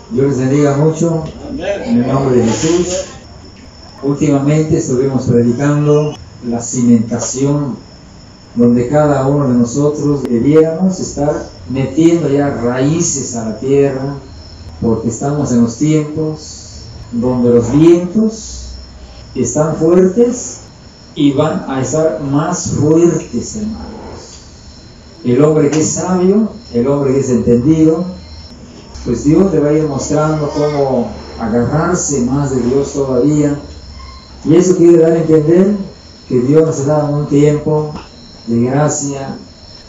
Dios les bendiga mucho en el nombre de Jesús. Últimamente estuvimos predicando la cimentación, donde cada uno de nosotros debiéramos estar metiendo ya raíces a la tierra, porque estamos en los tiempos donde los vientos están fuertes y van a estar más fuertes, hermanos. El hombre que es sabio, el hombre que es entendido, pues Dios te va a ir mostrando cómo agarrarse más de Dios todavía. Y eso quiere dar a entender que Dios nos ha dado un tiempo de gracia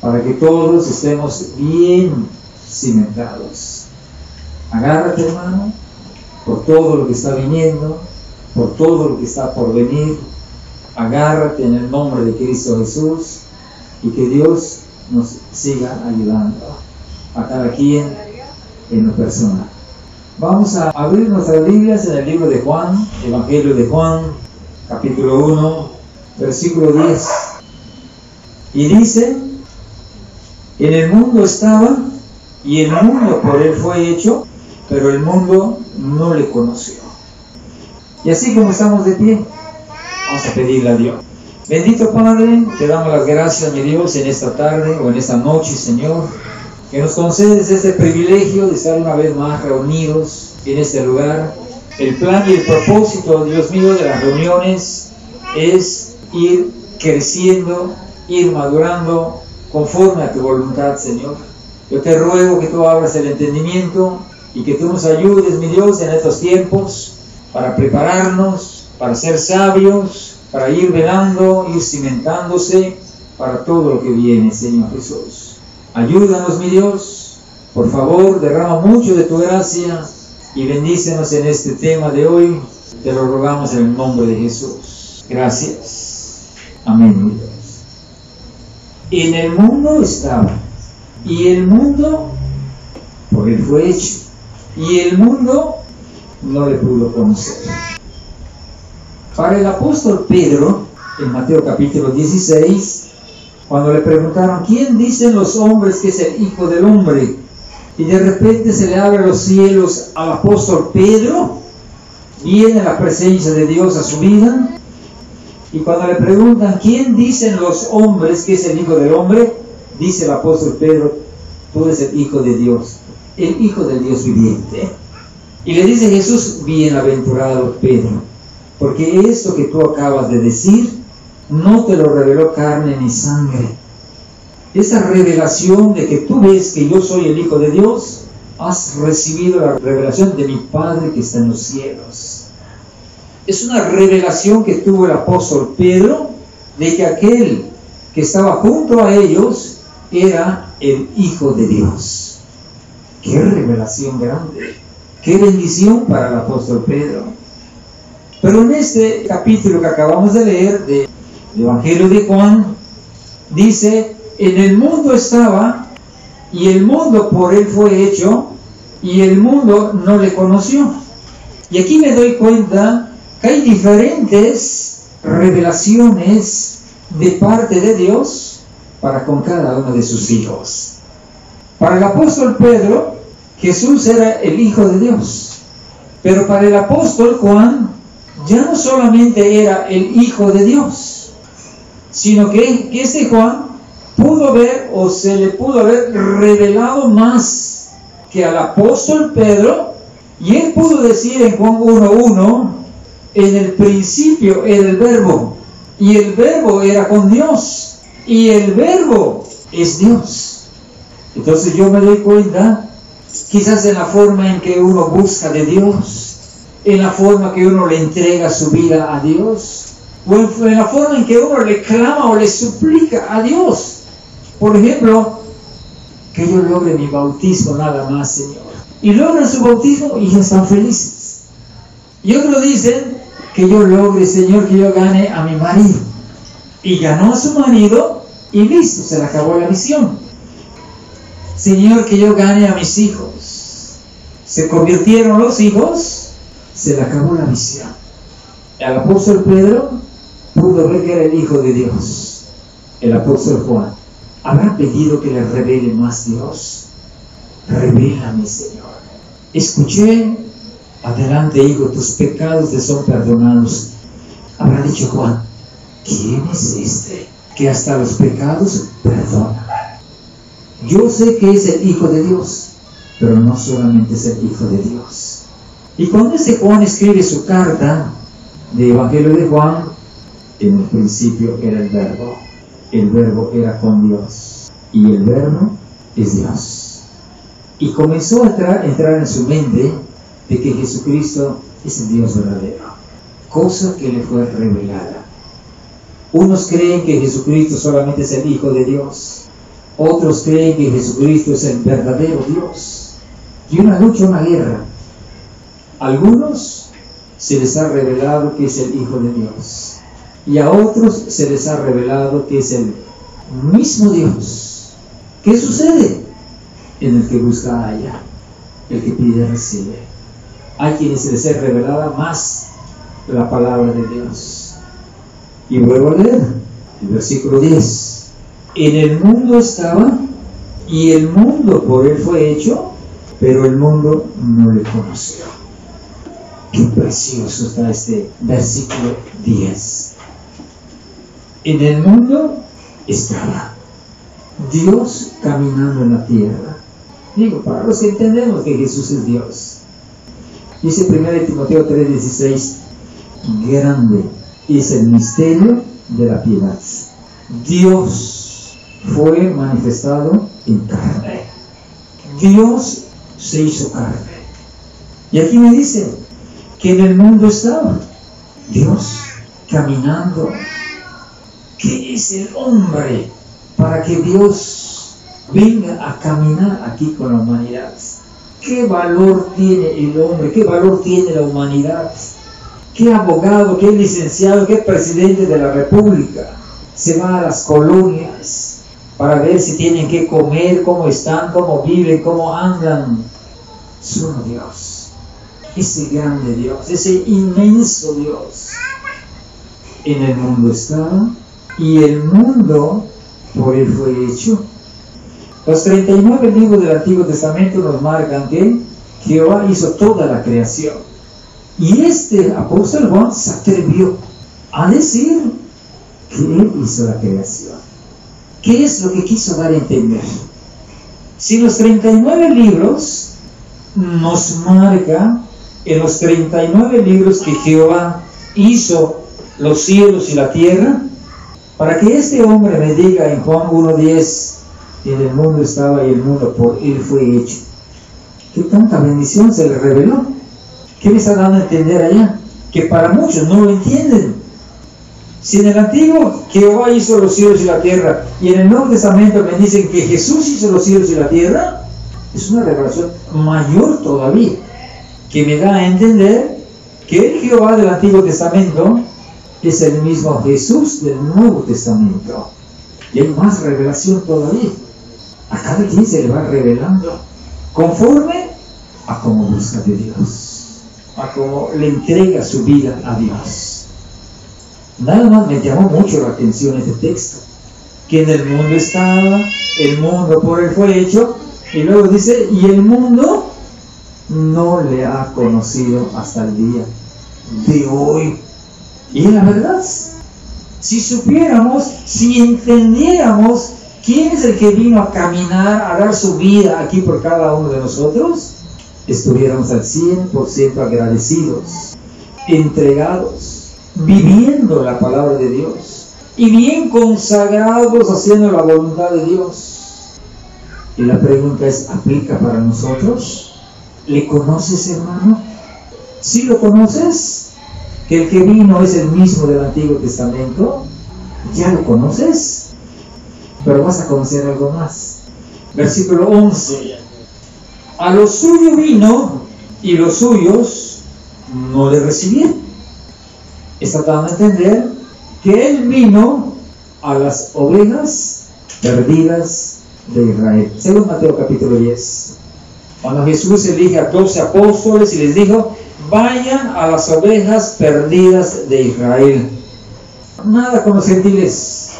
para que todos estemos bien cimentados. Agárrate, hermano, por todo lo que está viniendo, por todo lo que está por venir. Agárrate en el nombre de Cristo Jesús y que Dios nos siga ayudando a cada quien en lo personal. Vamos a abrir nuestras Biblias en el libro de Juan, Evangelio de Juan, capítulo 1, versículo 10. Y dice: en el mundo estaba, y el mundo por él fue hecho, pero el mundo no le conoció. Y así como estamos de pie, vamos a pedirle a Dios. Bendito Padre, te damos las gracias, mi Dios, en esta tarde o en esta noche, Señor, que nos concedes este privilegio de estar una vez más reunidos en este lugar. El plan y el propósito, Dios mío, de las reuniones es ir creciendo, ir madurando conforme a tu voluntad, Señor. Yo te ruego que tú abras el entendimiento y que tú nos ayudes, mi Dios, en estos tiempos para prepararnos, para ser sabios, para ir velando, ir cimentándose para todo lo que viene, Señor Jesús. Ayúdanos, mi Dios, por favor, derrama mucho de tu gracia y bendícenos en este tema de hoy. Te lo rogamos en el nombre de Jesús. Gracias. Amén, mi Dios. En el mundo estaba, y el mundo por él fue hecho, y el mundo no le pudo conocer. Para el apóstol Pedro, en Mateo capítulo 16, cuando le preguntaron: ¿quién dicen los hombres que es el Hijo del Hombre? Y de repente se le abren los cielos al apóstol Pedro, viene la presencia de Dios a su vida, y cuando le preguntan: ¿quién dicen los hombres que es el Hijo del Hombre? Dice el apóstol Pedro: tú eres el Hijo de Dios, el Hijo del Dios viviente. Y le dice Jesús: bienaventurado Pedro, porque esto que tú acabas de decir no te lo reveló carne ni sangre. Esa revelación de que tú ves que yo soy el Hijo de Dios, has recibido la revelación de mi Padre que está en los cielos. Es una revelación que tuvo el apóstol Pedro de que aquel que estaba junto a ellos era el Hijo de Dios. ¡Qué revelación grande! ¡Qué bendición para el apóstol Pedro! Pero en este capítulo que acabamos de leer del Evangelio de Juan, dice: en el mundo estaba, y el mundo por él fue hecho, y el mundo no le conoció. Y aquí me doy cuenta que hay diferentes revelaciones de parte de Dios para con cada uno de sus hijos. Para el apóstol Pedro, Jesús era el Hijo de Dios. Pero para el apóstol Juan, ya no solamente era el Hijo de Dios, sino que este Juan pudo ver, o se le pudo haber revelado más que al apóstol Pedro, y él pudo decir en Juan 1:1: en el principio era el Verbo, y el Verbo era con Dios, y el Verbo es Dios. Entonces yo me doy cuenta, quizás en la forma en que uno busca de Dios, en la forma que uno le entrega su vida a Dios, o en la forma en que uno le clama o le suplica a Dios. Por ejemplo, que yo logre mi bautismo nada más, Señor. Y logran su bautismo y ya están felices. Y otros dicen: que yo logre, Señor, que yo gane a mi marido. Y ganó a su marido y listo, se le acabó la misión. Señor, que yo gane a mis hijos. Se convirtieron los hijos, se le acabó la misión. El apóstol Pedro pudo ver que era el Hijo de Dios. El apóstol Juan: ¿habrá pedido que le revele más Dios? Revélame, Señor. escuché, adelante hijo, tus pecados te son perdonados. Habrá dicho Juan, ¿quién es este que hasta los pecados perdona? Yo sé que es el Hijo de Dios, pero no solamente es el Hijo de Dios. Y cuando Juan escribe su carta de Evangelio de Juan, en el principio era el verbo era con Dios, y el verbo es Dios. Y comenzó a entrar en su mente de que Jesucristo es el Dios verdadero, cosa que le fue revelada. Unos creen que Jesucristo solamente es el Hijo de Dios, otros creen que Jesucristo es el verdadero Dios. Y una lucha, una guerra. Algunos se les ha revelado que es el Hijo de Dios, y a otros se les ha revelado que es el mismo Dios. ¿Qué sucede? En el que busca halla, el que pide recibe. Hay quienes se les ha revelado más la palabra de Dios. Y vuelvo a leer el versículo 10. En el mundo estaba, y el mundo por él fue hecho, pero el mundo no le conoció. Qué precioso está este versículo 10. En el mundo estaba Dios caminando en la tierra. Digo, para los que entendemos que Jesús es Dios. Dice 1 Timoteo 3:16, grande es el misterio de la piedad. Dios fue manifestado en carne. Dios se hizo carne. Y aquí me dice que en el mundo estaba Dios caminando. ¿Qué es el hombre para que Dios venga a caminar aquí con la humanidad? ¿Qué valor tiene el hombre? ¿Qué valor tiene la humanidad? ¿Qué abogado, qué licenciado, qué presidente de la república se va a las colonias para ver si tienen que comer, cómo están, cómo viven, cómo andan? Solo Dios, ese grande Dios, ese inmenso Dios. En el mundo estaba, y el mundo por él fue hecho. Los 39 libros del Antiguo Testamento nos marcan que Jehová hizo toda la creación. Y este apóstol Juan se atrevió a decir que él hizo la creación. ¿Qué es lo que quiso dar a entender? Si los 39 libros nos marcan, en los 39 libros que Jehová hizo los cielos y la tierra, para que este hombre me diga en Juan 1:10, en el mundo estaba y el mundo por él fue hecho. ¿Qué tanta bendición se le reveló? ¿Qué le está dando a entender allá? Que para muchos no lo entienden. Si en el Antiguo Jehová hizo los cielos y la tierra, y en el Nuevo Testamento me dicen que Jesús hizo los cielos y la tierra, es una revelación mayor todavía, que me da a entender que el Jehová del Antiguo Testamento es el mismo Jesús del Nuevo Testamento. Y hay más revelación todavía. A cada quien se le va revelando conforme a cómo busca de Dios, a cómo le entrega su vida a Dios. Nada más me llamó mucho la atención este texto, que en el mundo estaba, el mundo por él fue hecho, y luego dice, y el mundo no le ha conocido hasta el día de hoy. Y la verdad, si supiéramos, si entendiéramos quién es el que vino a caminar, a dar su vida aquí por cada uno de nosotros, estuviéramos al 100% agradecidos, entregados, viviendo la palabra de Dios y bien consagrados haciendo la voluntad de Dios. Y la pregunta es, ¿aplica para nosotros? ¿Le conoces, hermano? ¿Sí lo conoces? ¿Que el que vino es el mismo del Antiguo Testamento? ¿Ya lo conoces? Pero vas a conocer algo más. Versículo 11. A lo suyo vino, y los suyos no le recibieron. Está dando a entender que él vino a las ovejas perdidas de Israel. Según Mateo capítulo 10. Cuando Jesús elige a 12 apóstoles y les dijo, vayan a las ovejas perdidas de Israel. Nada con los gentiles,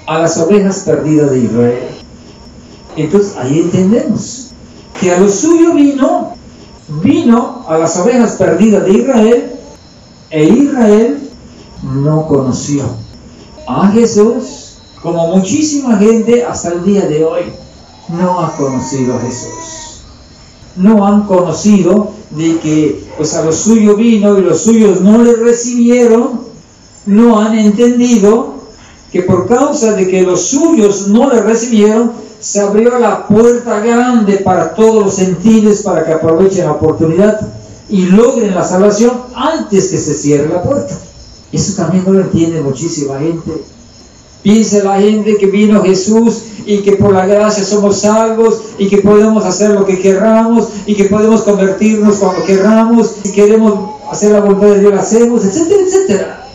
a las ovejas perdidas de Israel. Entonces ahí entendemos que a lo suyo vino, vino a las ovejas perdidas de Israel, e Israel no conoció a Jesús, como muchísima gente hasta el día de hoy no ha conocido a Jesús. No han conocido de que pues a los suyos vino y los suyos no le recibieron. No han entendido que por causa de que los suyos no le recibieron, se abrió la puerta grande para todos los gentiles para que aprovechen la oportunidad y logren la salvación antes que se cierre la puerta. Eso también no lo entiende muchísima gente. Piensa la gente que vino Jesús y que por la gracia somos salvos y que podemos hacer lo que querramos y que podemos convertirnos cuando querramos, si queremos hacer la voluntad de Dios la hacemos, etcétera, etcétera.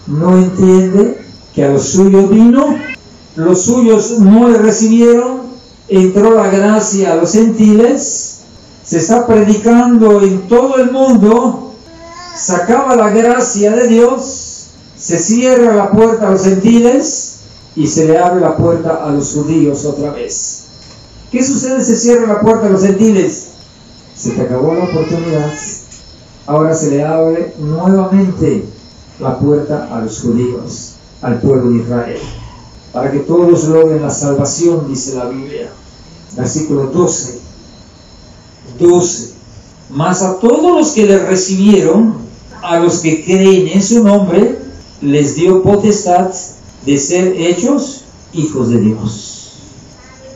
No entiende que a los suyos vino, los suyos no le recibieron, entró la gracia a los gentiles, se está predicando en todo el mundo, se acaba la gracia de Dios, se cierra la puerta a los gentiles y se le abre la puerta a los judíos otra vez. ¿Qué sucede si se cierra la puerta a los gentiles? Se te acabó la oportunidad. Ahora se le abre nuevamente la puerta a los judíos, al pueblo de Israel, para que todos logren la salvación, dice la Biblia. Versículo 12. Mas a todos los que le recibieron, a los que creen en su nombre, les dio potestad de ser hechos hijos de Dios.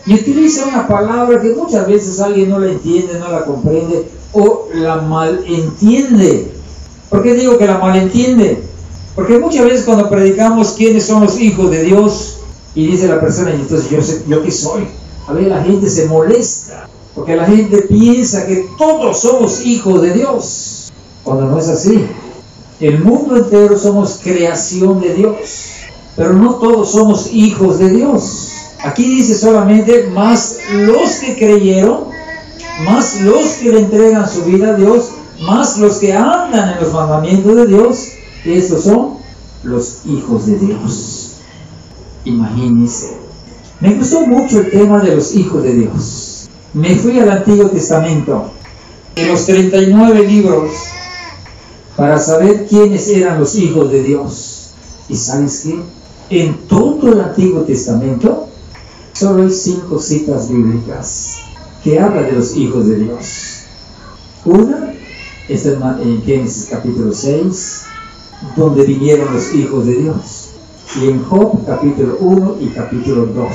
Y utiliza una palabra que muchas veces alguien no la entiende, no la comprende o la malentiende. ¿Por qué digo que la malentiende? Porque muchas veces cuando predicamos quiénes son los hijos de Dios y dice la persona, y entonces yo qué soy, a ver, la gente se molesta porque la gente piensa que todos somos hijos de Dios, cuando no es así. El mundo entero somos creación de Dios, pero no todos somos hijos de Dios. Aquí dice solamente más los que creyeron, más los que le entregan su vida a Dios, más los que andan en los mandamientos de Dios. Estos son los hijos de Dios. Imagínense. Me gustó mucho el tema de los hijos de Dios. Me fui al Antiguo Testamento, en los 39 libros, para saber quiénes eran los hijos de Dios. ¿Y sabes qué? En todo el Antiguo Testamento solo hay 5 citas bíblicas que hablan de los hijos de Dios. Una está en Génesis capítulo 6, donde vinieron los hijos de Dios, y en Job capítulo 1 y capítulo 2,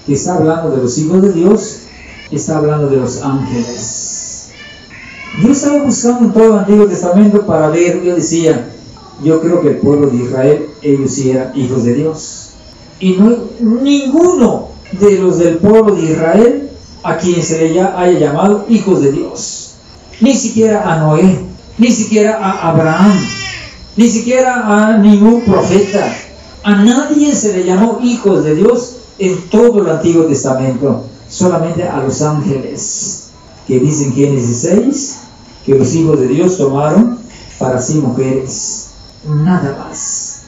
que está hablando de los hijos de Dios, está hablando de los ángeles. Yo estaba buscando en todo el Antiguo Testamento para ver, yo decía, yo creo que el pueblo de Israel, ellos sí eran hijos de Dios, y no hay ninguno de los del pueblo de Israel a quien se le haya llamado hijos de Dios, ni siquiera a Noé, ni siquiera a Abraham, ni siquiera a ningún profeta. A nadie se le llamó hijos de Dios en todo el Antiguo Testamento, solamente a los ángeles, que dicen en Génesis 6 que los hijos de Dios tomaron para sí mujeres, nada más.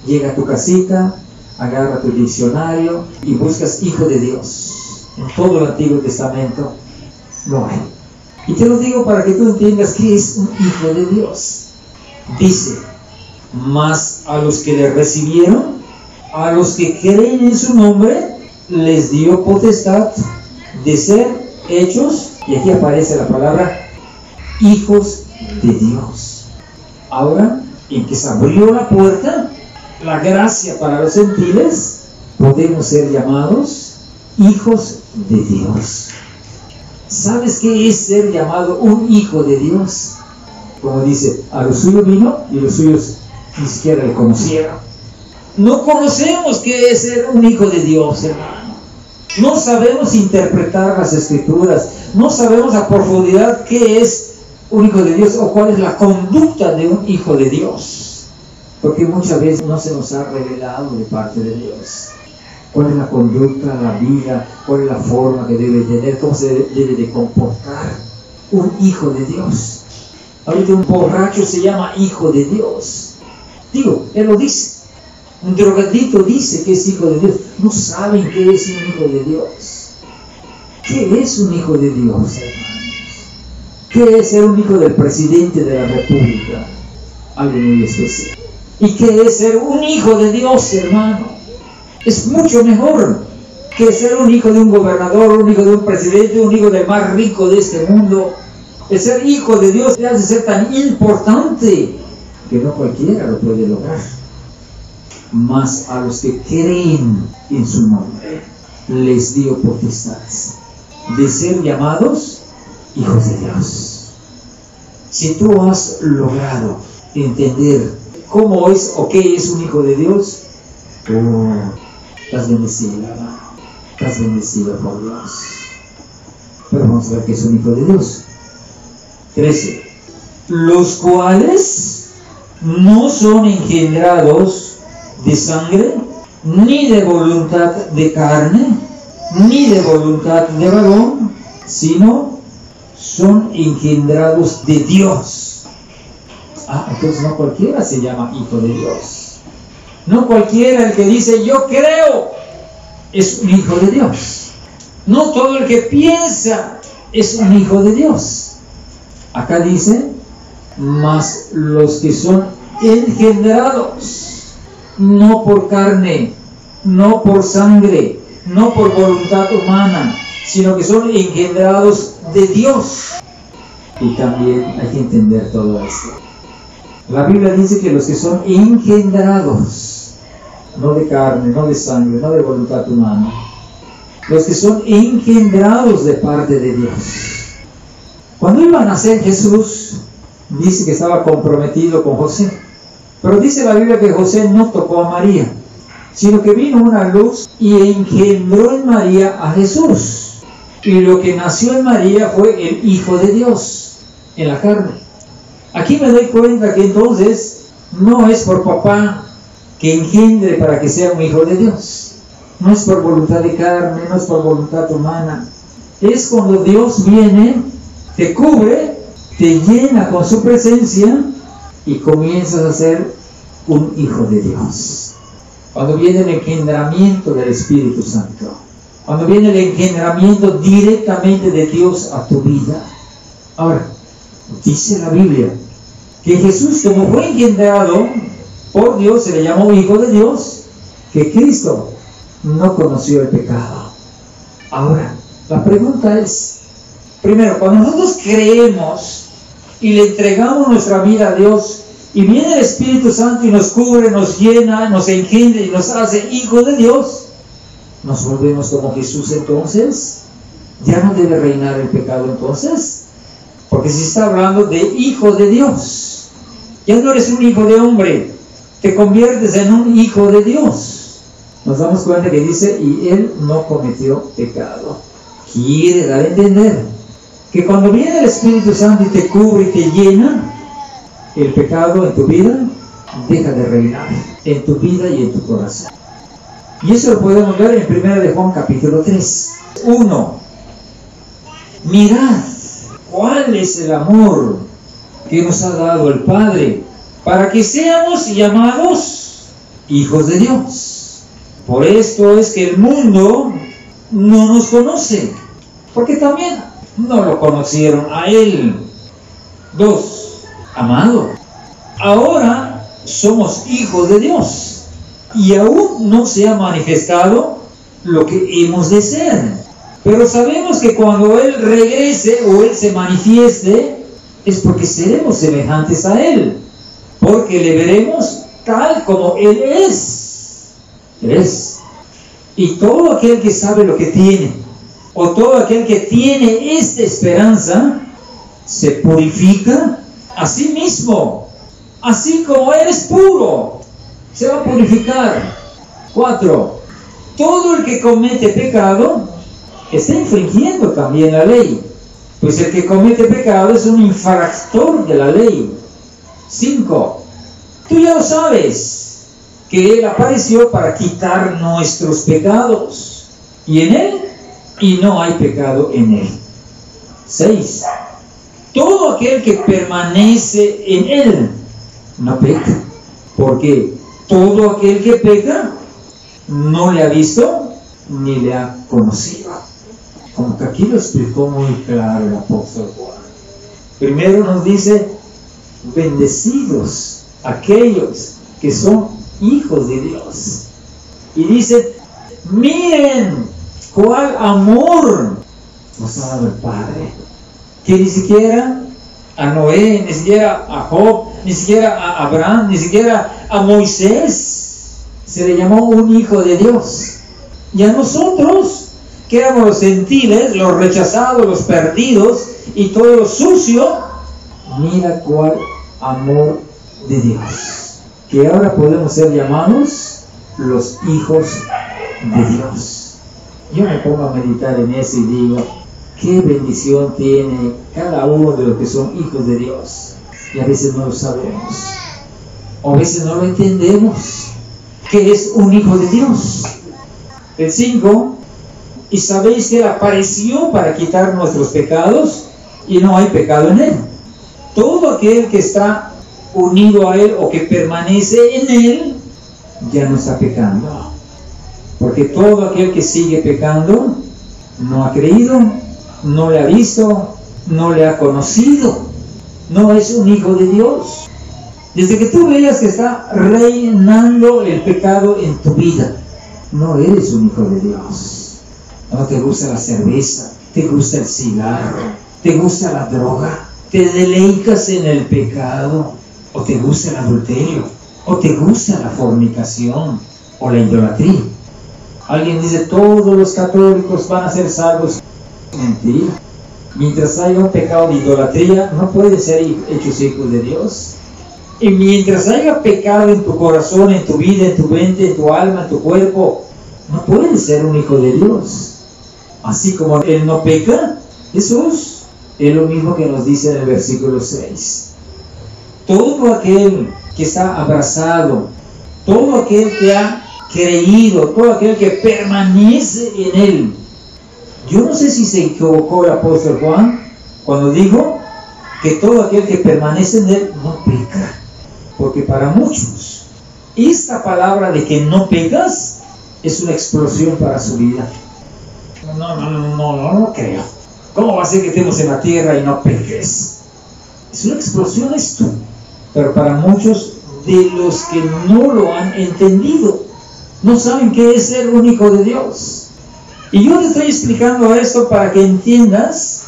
Llega a tu casita, agarra tu diccionario y buscas hijo de Dios. En todo el Antiguo Testamento no hay. Y te lo digo para que tú entiendas qué es un hijo de Dios. Dice, mas a los que le recibieron, a los que creen en su nombre, les dio potestad de ser hechos, y aquí aparece la palabra, hijos de Dios. Ahora, en que se abrió la puerta, la gracia para los gentiles, podemos ser llamados hijos de Dios. ¿Sabes qué es ser llamado un hijo de Dios? Como dice, a los suyos vino y los suyos ni siquiera le conocieron. No conocemos qué es ser un hijo de Dios, hermano. No sabemos interpretar las Escrituras. No sabemos a profundidad qué es un hijo de Dios o cuál es la conducta de un hijo de Dios. Porque muchas veces no se nos ha revelado de parte de Dios cuál es la conducta, la vida, cuál es la forma que debe tener, cómo se debe de comportar un hijo de Dios. Ahorita un borracho se llama hijo de Dios. Digo, él lo dice. Un drogadito dice que es hijo de Dios. No saben qué es un hijo de Dios. ¿Qué es un hijo de Dios, hermanos? ¿Qué es ser un hijo del presidente de la República? Algo muy especial. ¿Y qué es ser un hijo de Dios, hermano? Es mucho mejor que ser un hijo de un gobernador, un hijo de un presidente, un hijo del más rico de este mundo. El ser hijo de Dios te hace ser tan importante que no cualquiera lo puede lograr. Mas a los que creen en su nombre les dio potestad de ser llamados hijos de Dios. Si tú has logrado entender cómo es o qué es un hijo de Dios, estás bendecido, hermano. Estás bendecido por Dios. Pero vamos a ver qué es un hijo de Dios. 13. Los cuales no son engendrados de sangre, ni de voluntad de carne, ni de voluntad de varón, sino son engendrados de Dios. Entonces no cualquiera se llama hijo de Dios. No cualquiera el que dice yo creo es un hijo de Dios. No todo el que piensa es un hijo de Dios. Acá dice, mas los que son engendrados, no por carne, no por sangre, no por voluntad humana, sino que son engendrados de Dios. Y también hay que entender todo esto. La Biblia dice que los que son engendrados, no de carne, no de sangre, no de voluntad humana, los que son engendrados de parte de Dios. Cuando iba a nacer Jesús, dice que estaba comprometido con José. Pero dice la Biblia que José no tocó a María, sino que vino una luz y engendró en María a Jesús. Y lo que nació en María fue el Hijo de Dios en la carne. Aquí me doy cuenta que entonces no es por papá que engendre para que sea un hijo de Dios. No es por voluntad de carne, no es por voluntad humana. Es cuando Dios viene, te cubre, te llena con su presencia y comienzas a ser un hijo de Dios. Cuando viene el engendramiento del Espíritu Santo, cuando viene el engendramiento directamente de Dios a tu vida. Ahora, dice la Biblia que Jesús, como fue engendrado por Dios, se le llamó hijo de Dios, que Cristo no conoció el pecado. Ahora, la pregunta es, primero, cuando nosotros creemos y le entregamos nuestra vida a Dios, y viene el Espíritu Santo y nos cubre, nos llena, nos engendra y nos hace hijos de Dios, nos volvemos como Jesús entonces. Ya no debe reinar el pecado entonces, porque se está hablando de hijo de Dios. Ya no eres un hijo de hombre, te conviertes en un hijo de Dios. Nos damos cuenta que dice, y él no cometió pecado. Quiere dar a entender que cuando viene el Espíritu Santo y te cubre y te llena, el pecado en tu vida deja de reinar en tu vida y en tu corazón. Y eso lo podemos ver en 1 de Juan capítulo 3. 1. Mirad cuál es el amor que nos ha dado el Padre para que seamos llamados hijos de Dios. Por esto es que el mundo no nos conoce, porque también no lo conocieron a Él. 2. Amado, ahora somos hijos de Dios y aún no se ha manifestado lo que hemos de ser. Pero sabemos que cuando Él regrese o Él se manifieste, es porque seremos semejantes a Él, porque le veremos tal como Él es. Y todo aquel que sabe lo que tiene, o todo aquel que tiene esta esperanza, se purifica a sí mismo, así como Él es puro, se va a purificar. 4. Todo el que comete pecado está infringiendo también la ley, pues el que comete pecado es un infractor de la ley. 5. Tú ya lo sabes, que Él apareció para quitar nuestros pecados, y en Él, y no hay pecado en Él. 6. Todo aquel que permanece en Él no peca, porque todo aquel que peca no le ha visto ni le ha conocido. Como que aquí lo explicó muy claro el apóstol Juan. Primero nos dice, bendecidos aquellos que son hijos de Dios. Y dice, miren cuál amor nos ha dado el Padre, que ni siquiera a Noé, ni siquiera a Job, ni siquiera a Abraham, ni siquiera a Moisés se le llamó un hijo de Dios. Y a nosotros, que éramos los gentiles, los rechazados, los perdidos y todo lo sucio, mira cuál amor de Dios, que ahora podemos ser llamados los hijos de Dios. Yo me pongo a meditar en eso y digo, qué bendición tiene cada uno de los que son hijos de Dios. Y a veces no lo sabemos, o a veces no lo entendemos, que es un hijo de Dios. El 5, y sabéis que Él apareció para quitar nuestros pecados, y no hay pecado en Él. Todo aquel que está unido a Él o que permanece en Él, ya no está pecando. Porque todo aquel que sigue pecando, no ha creído, no le ha visto, no le ha conocido, no es un hijo de Dios. Desde que tú veas que está reinando el pecado en tu vida, no eres un hijo de Dios. No te gusta la cerveza, te gusta el cigarro, te gusta la droga, te deleitas en el pecado, o te gusta el adulterio, o te gusta la fornicación, o la idolatría. Alguien dice, todos los católicos van a ser salvos. Mentira. Mientras haya un pecado de idolatría, no pueden ser hechos hijos de Dios. Y mientras haya pecado en tu corazón, en tu vida, en tu mente, en tu alma, en tu cuerpo, no puedes ser un hijo de Dios. Así como Él no peca, Jesús es lo mismo que nos dice en el versículo 6. Todo aquel que está abrazado, todo aquel que ha creído, todo aquel que permanece en Él. Yo no sé si se equivocó el apóstol Juan cuando dijo que todo aquel que permanece en Él no peca. Porque para muchos, esta palabra de que no pecas es una explosión para su vida. No creo. ¿Cómo va a ser que estemos en la tierra y no peques? Es una explosión esto. Pero para muchos de los que no lo han entendido, no saben qué es ser un hijo de Dios. Y yo te estoy explicando esto para que entiendas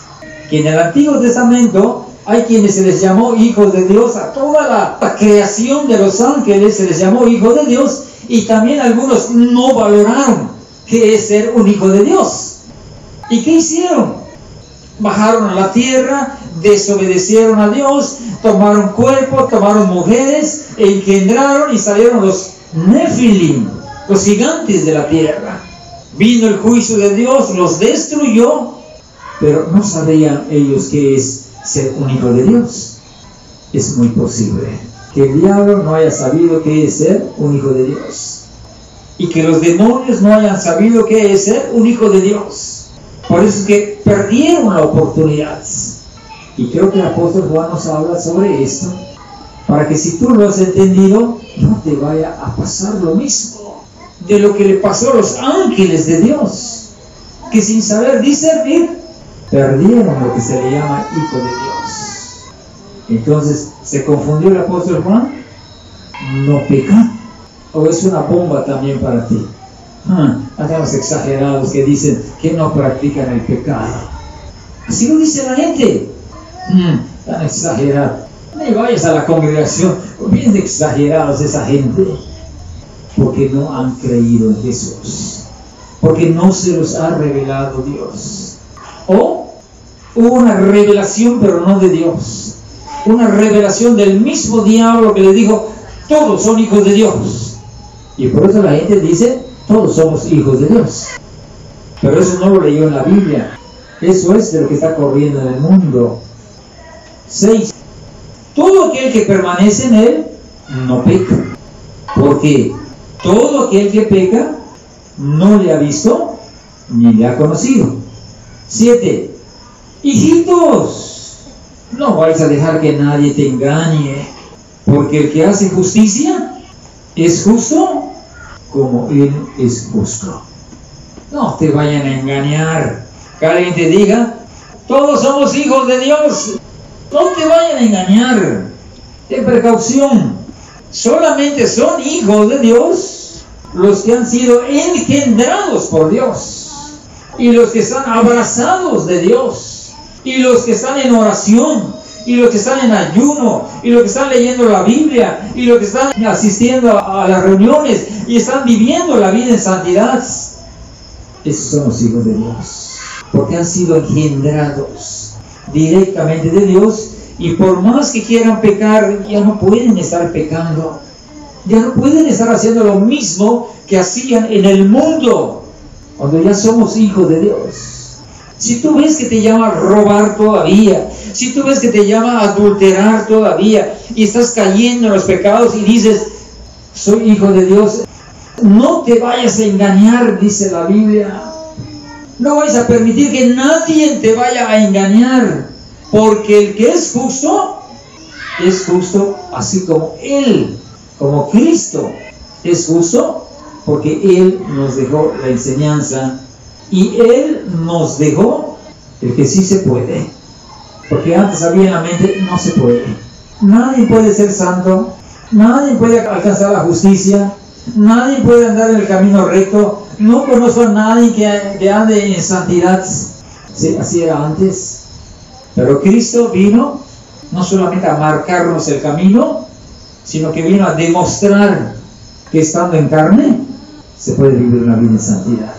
que en el Antiguo Testamento hay quienes se les llamó hijos de Dios, a toda la creación de los ángeles se les llamó hijos de Dios, y también algunos no valoraron qué es ser un hijo de Dios. ¿Y qué hicieron? Bajaron a la tierra, desobedecieron a Dios, tomaron cuerpo, tomaron mujeres, engendraron y salieron los Nefilim, los gigantes de la tierra. Vino el juicio de Dios, los destruyó, pero no sabían ellos qué es ser un hijo de Dios. Es muy posible que el diablo no haya sabido qué es ser un hijo de Dios, y que los demonios no hayan sabido qué es ser un hijo de Dios. Por eso es que perdieron la oportunidad. Y creo que el apóstol Juan nos habla sobre esto, para que si tú lo has entendido, no te vaya a pasar lo mismo de lo que le pasó a los ángeles de Dios, que sin saber discernir, perdieron lo que se le llama hijo de Dios. Entonces, ¿se confundió el apóstol Juan? ¿No peca? ¿O es una bomba también para ti? Hasta los exagerados que dicen que no practican el pecado. Así lo dice la gente. Tan exagerado. Ni vayas a la congregación, bien exagerados esa gente. Porque no han creído en Jesús. Porque no se los ha revelado Dios. O hubo una revelación, pero no de Dios. Una revelación del mismo diablo que le dijo, todos son hijos de Dios. Y por eso la gente dice, todos somos hijos de Dios. Pero eso no lo leyó en la Biblia. Eso es de lo que está corriendo en el mundo. 6. Todo aquel que permanece en Él no peca. Porque todo aquel que peca no le ha visto ni le ha conocido. 7. Hijitos, no vais a dejar que nadie te engañe, porque el que hace justicia es justo como Él es justo. No te vayan a engañar. Que alguien te diga, todos somos hijos de Dios. No te vayan a engañar. Ten precaución. Solamente son hijos de Dios los que han sido engendrados por Dios, y los que están abrazados de Dios, y los que están en oración, y los que están en ayuno, y los que están leyendo la Biblia, y los que están asistiendo a las reuniones, y están viviendo la vida en santidad. Esos son los hijos de Dios, porque han sido engendrados directamente de Dios, y por más que quieran pecar, ya no pueden estar pecando, ya no pueden estar haciendo lo mismo que hacían en el mundo, cuando ya somos hijos de Dios. Si tú ves que te llama a robar todavía, si tú ves que te llama a adulterar todavía, y estás cayendo en los pecados y dices, soy hijo de Dios, no te vayas a engañar, dice la Biblia. No vayas a permitir que nadie te vaya a engañar, porque el que es justo así como Él, como Cristo es justo, porque Él nos dejó la enseñanza, y Él nos dejó el que sí se puede, porque antes había en la mente, no se puede. Nadie puede ser santo, nadie puede alcanzar la justicia, nadie puede andar en el camino recto. No conozco a nadie que ande en santidad. Sí, así era antes. Pero Cristo vino no solamente a marcarnos el camino, sino que vino a demostrar que estando en carne se puede vivir una vida en santidad.